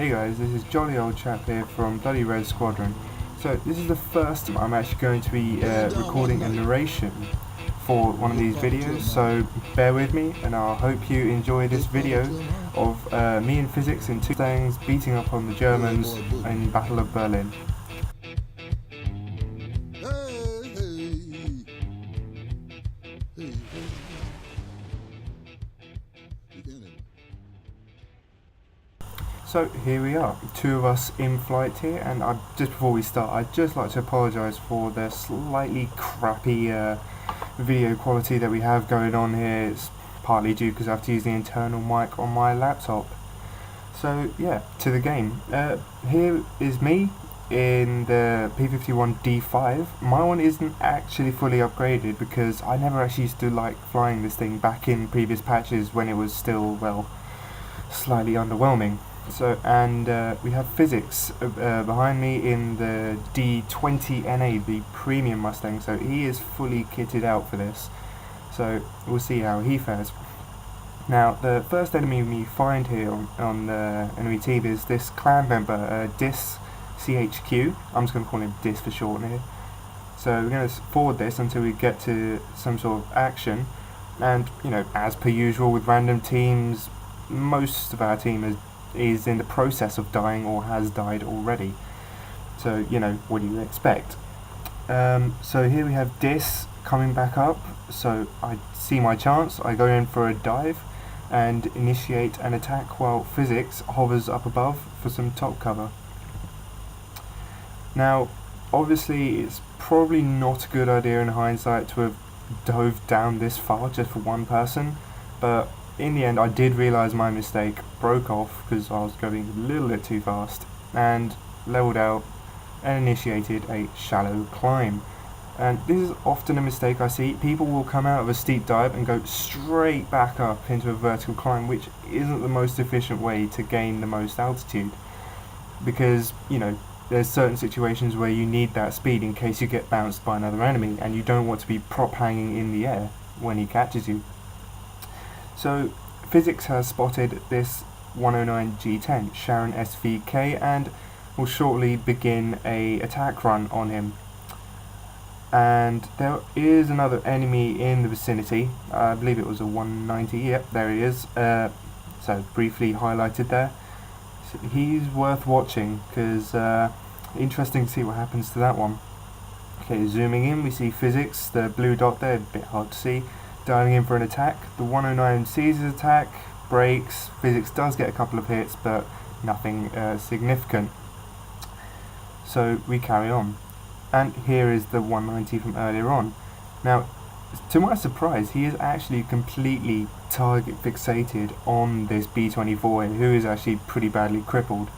Hey guys, this is jolly old chap here from Bloody Red Squadron. So this is the first time I'm actually going to be recording a narration for one of these videos, so bear with me and I hope you enjoy this video of me and physics in two things beating up on the Germans in Battle of Berlin. So here we are, two of us in flight here, and just before we start I'd just like to apologise for the slightly crappy video quality that we have going on here. It's partly due because I have to use the internal mic on my laptop. So yeah, to the game. Here is me in the P-51D5. My one isn't actually fully upgraded because I never actually used to like flying this thing back in previous patches when it was still, well, slightly underwhelming. So, and we have physics behind me in the D20NA, the premium Mustang, so he is fully kitted out for this, so we'll see how he fares. Now, the first enemy we find here on the enemy team is this clan member, Dis CHQ. I'm just going to call him Dis for short here. So we're going to forward this until we get to some sort of action, and, you know, as per usual with random teams, most of our team is in the process of dying or has died already. So, you know, what do you expect? So here we have Dis coming back up, so I see my chance, I go in for a dive and initiate an attack while physics hovers up above for some top cover. Now, obviously it's probably not a good idea in hindsight to have dove down this far just for one person, but in the end I did realise my mistake, broke off because I was going a little bit too fast, and leveled out and initiated a shallow climb. And this is often a mistake I see. People will come out of a steep dive and go straight back up into a vertical climb, which isn't the most efficient way to gain the most altitude, because, you know, there's certain situations where you need that speed in case you get bounced by another enemy, and you don't want to be prop hanging in the air when he catches you. So physics has spotted this 109 G10 Sharon SVK and will shortly begin a attack run on him. And there is another enemy in the vicinity. I believe it was a 190. Yep, there he is. So briefly highlighted there. So he's worth watching because interesting to see what happens to that one. Okay, zooming in, we see physics, the blue dot there, a bit hard to see, diving in for an attack. The 109 sees his attack, breaks, physics does get a couple of hits, but nothing significant. So we carry on. And here is the 190 from earlier on. Now, to my surprise, he is actually completely target fixated on this B-24, who is actually pretty badly crippled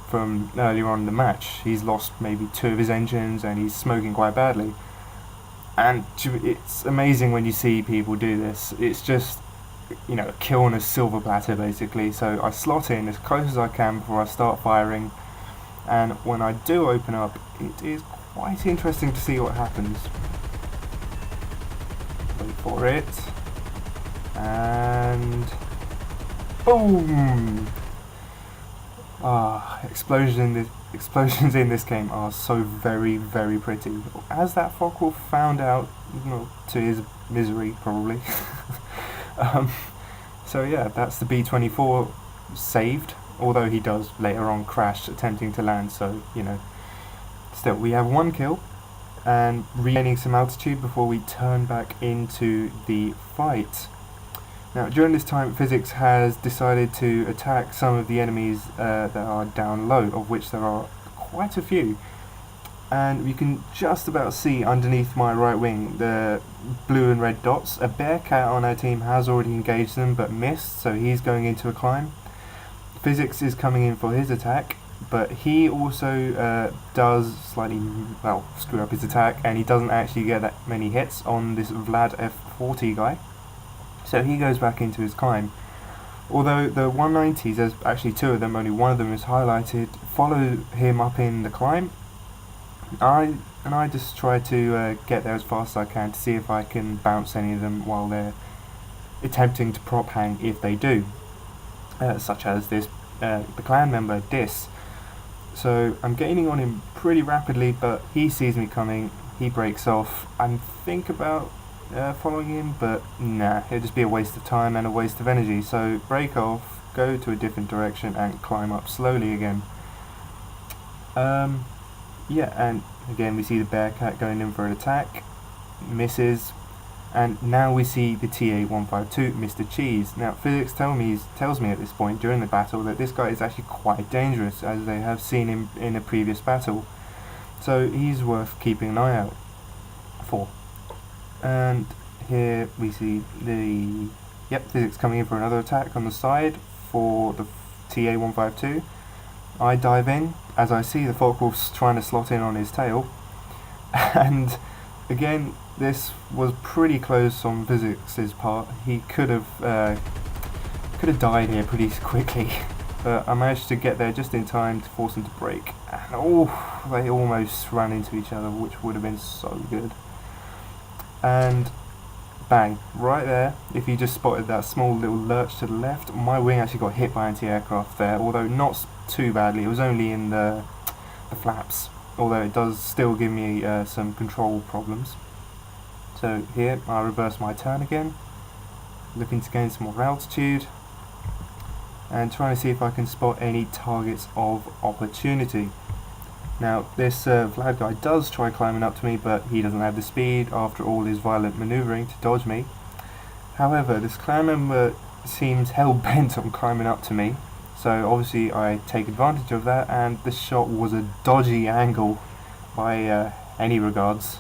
from earlier on in the match. He's lost maybe 2 of his engines and he's smoking quite badly. And it's amazing when you see people do this. It's just, you know, a kill on a silver platter basically. So I slot in as close as I can before I start firing, and when I do open up, it is quite interesting to see what happens. Wait for it, and boom! Explosions in this game are so very, very pretty. As that Focke-Wulf found out, well, to his misery probably. So yeah, that's the B-24 saved, although he does later on crash attempting to land, so, you know. Still, we have 1 kill and regaining some altitude before we turn back into the fight. Now, during this time, physics has decided to attack some of the enemies that are down low, of which there are quite a few. And you can just about see underneath my right wing the blue and red dots. A Bearcat on our team has already engaged them but missed, so he's going into a climb. Physics is coming in for his attack, but he also does slightly, well, screw up his attack, and he doesn't actually get that many hits on this Vlad F40 guy. So he goes back into his climb. Although the 190s, there's actually 2 of them, only one of them is highlighted, follow him up in the climb. I just try to get there as fast as I can to see if I can bounce any of them while they're attempting to prop hang if they do. Such as this the clan member Dis. So I'm gaining on him pretty rapidly, but he sees me coming, he breaks off. I think about following him, but nah, it'll just be a waste of time and a waste of energy. So break off, go to a different direction and climb up slowly again. Yeah, and again we see the Bearcat going in for an attack, misses, and now we see the TA-152, Mr. Cheese. Now physics tells me at this point during the battle that this guy is actually quite dangerous, as they have seen him in a previous battle. So he's worth keeping an eye out for. And here we see the physics coming in for another attack on the side for the TA-152. I dive in as I see the Focke-Wulf's trying to slot in on his tail, and again this was pretty close on Physics' part. He could have died here pretty quickly, but I managed to get there just in time to force him to break. And they almost ran into each other, which would have been so good. And bang, right there, if you just spotted that small little lurch to the left, my wing actually got hit by anti-aircraft there, although not too badly. It was only in the flaps, although it does still give me some control problems. So here I reverse my turn again, looking to gain some more altitude and trying to see if I can spot any targets of opportunity. Now this Vlad guy does try climbing up to me, but he doesn't have the speed after all his violent manoeuvring to dodge me. However, this clan member seems hell-bent on climbing up to me, so obviously I take advantage of that, and this shot was a dodgy angle by any regards.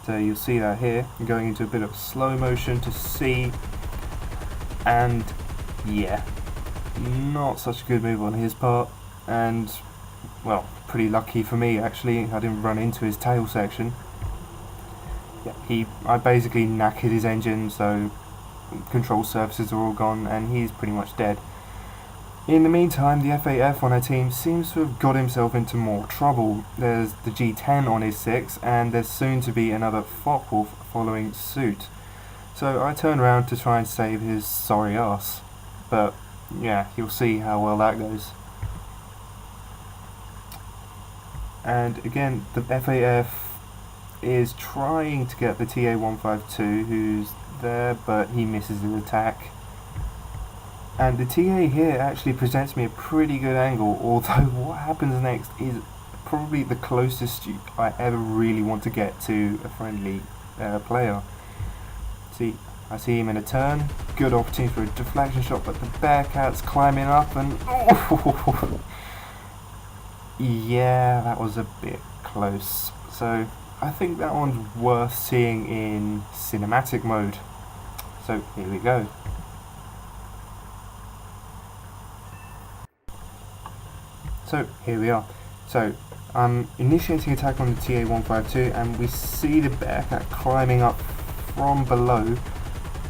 So you'll see that here. I'm going into a bit of slow motion to see, and yeah, not such a good move on his part, and well, pretty lucky for me actually, I didn't run into his tail section. Yeah, I basically knackered his engine, so control surfaces are all gone and he's pretty much dead. In the meantime, the FAF on our team seems to have got himself into more trouble. There's the G10 on his 6, and there's soon to be another Focke-Wulf following suit. So I turn around to try and save his sorry ass, but yeah, you'll see how well that goes. And again, the FAF is trying to get the TA-152, who's there, but he misses his attack. And the TA here actually presents me a pretty good angle, although what happens next is probably the closest I ever really want to get to a friendly player. See, I see him in a turn, good opportunity for a deflection shot, but the Bearcat's climbing up and yeah, that was a bit close. So I think that one's worth seeing in cinematic mode. So here we go. So here we are. So I'm initiating attack on the TA-152 and we see the Bearcat climbing up from below.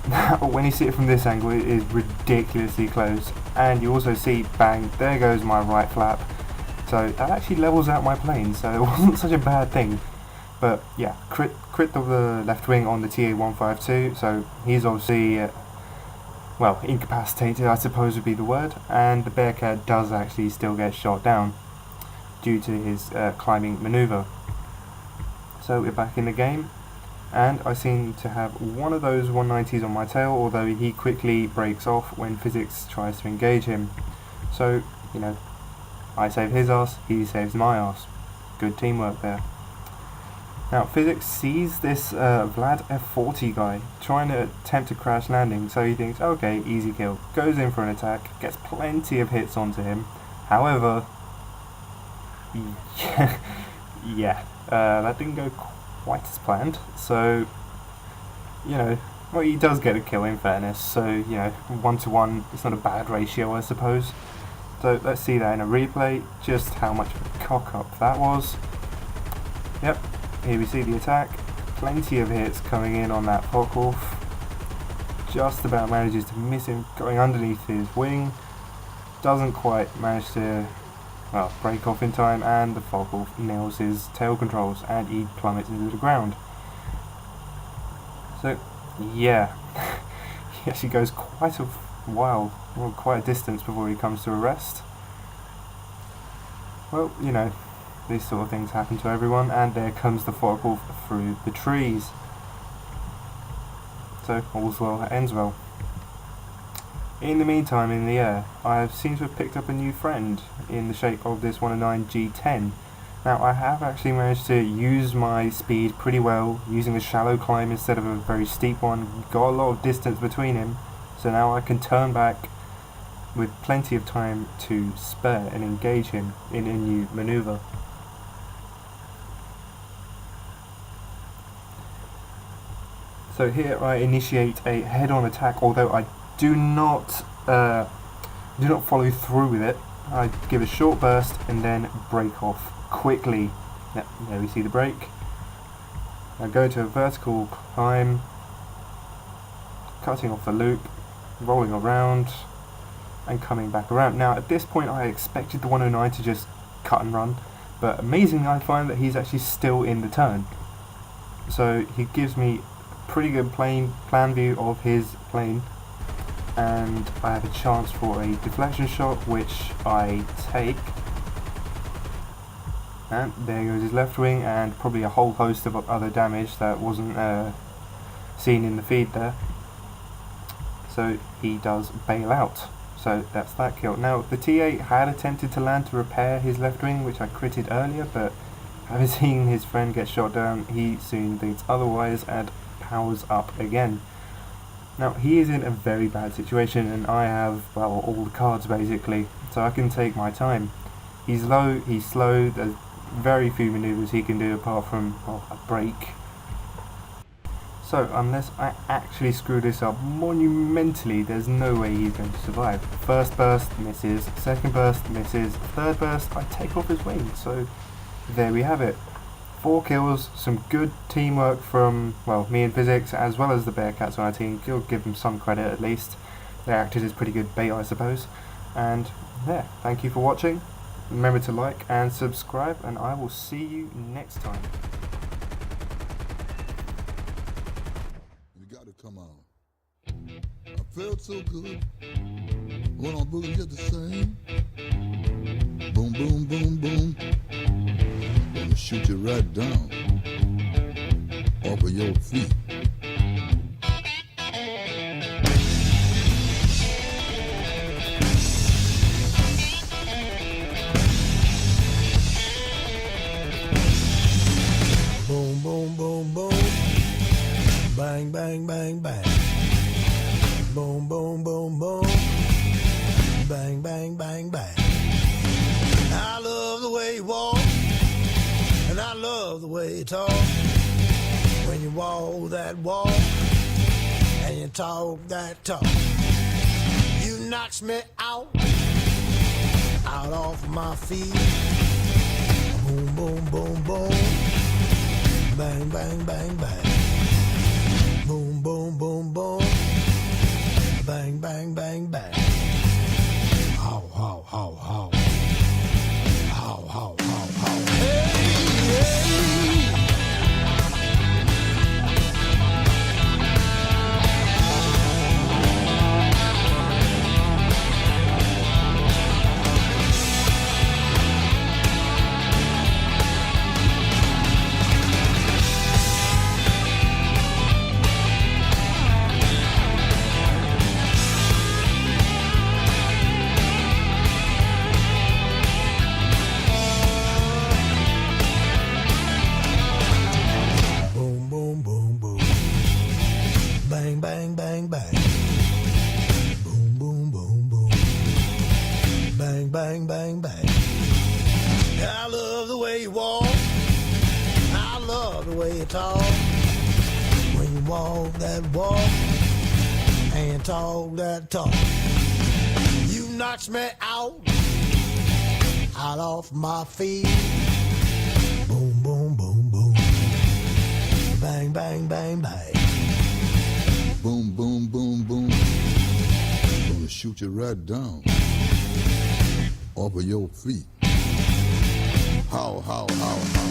Now when you see it from this angle, it is ridiculously close, and you also see, bang, there goes my right flap. So that actually levels out my plane, so it wasn't such a bad thing. But yeah, crit of the left wing on the TA-152, so he's obviously well, incapacitated I suppose would be the word, and the Bearcat does actually still get shot down due to his climbing manoeuvre. So we're back in the game, and I seem to have one of those 190s on my tail, although he quickly breaks off when Physics tries to engage him. So, you know, I save his ass, he saves my ass. Good teamwork there. Now, Physics sees this Vlad F40 guy trying to attempt a crash landing, so he thinks, okay, easy kill. Goes in for an attack, gets plenty of hits onto him. However, that didn't go quite as planned. So, you know, well, he does get a kill in fairness, so, you know, 1-to-1, it's not a bad ratio, I suppose. So, let's see that in a replay, just how much of a cock-up that was. Yep. Here we see the attack, plenty of hits coming in on that Focke-Wulf, just about manages to miss him going underneath his wing, doesn't quite manage to, well, break off in time, and the Focke-Wulf nails his tail controls and he plummets into the ground. So yeah, he actually goes quite while, well, quite a distance before he comes to a rest. Well, you know, these sort of things happen to everyone, and there comes the Focke-Wulf through the trees. So, all's well that ends well. In the meantime, in the air, I seem to have picked up a new friend in the shape of this 109 G10. Now, I have actually managed to use my speed pretty well, using a shallow climb instead of a very steep one. Got a lot of distance between him, so now I can turn back with plenty of time to spare and engage him in a new maneuver. So here I initiate a head-on attack, although I do not follow through with it. I give a short burst and then break off quickly. There we see the break. I go to a vertical climb, cutting off the loop, rolling around and coming back around. Now at this point I expected the 109 to just cut and run, but amazingly I find that he's actually still in the turn. So he gives me a pretty good plan view of his plane, and I have a chance for a deflection shot, which I take. And there goes his left wing, and probably a whole host of other damage that wasn't seen in the feed there. So he does bail out. So that's that kill. Now the T8 had attempted to land to repair his left wing, which I critted earlier, but having seen his friend get shot down, he soon thinks otherwise and powers up again. Now he is in a very bad situation, and I have, well, all the cards basically, so I can take my time. He's low, he's slow, there's very few maneuvers he can do apart from, well, a break. So unless I actually screw this up monumentally, there's no way he's going to survive. First burst misses, second burst misses, third burst I take off his wing. So there we have it. 4 kills, some good teamwork from, well, me and Physics, as well as the Bearcats on our team. You'll give them some credit at least. They acted as pretty good bait, I suppose. And yeah, thank you for watching. Remember to like and subscribe, and I will see you next time. You gotta come on. I felt so good. Went on boogie just the same. Boom, boom, boom, boom. Gonna shoot you right down off of your feet. Boom, boom, boom, boom. Bang, bang, bang, bang. Boom, boom, boom, boom. Bang, bang, bang, bang. I love the way you walk, and I love the way you talk. When you walk that walk, and you talk that talk, you knocks me out off my feet. Boom, boom, boom, boom. Bang, bang, bang, bang. Boom, boom, boom, boom. Bang, bang, bang, bang. How, how, how, how. How, how, how, how. Hey, hey. Bang, bang, bang, bang. Boom, boom, boom, boom. Bang, bang, bang, bang. I love the way you walk. I love the way you talk. When you walk that walk and talk that talk, you knocks me out off my feet. Boom, boom, boom, boom. Bang, bang, bang, bang. Boom, boom, boom, boom. Gonna shoot you right down off of your feet. How, how, how, how.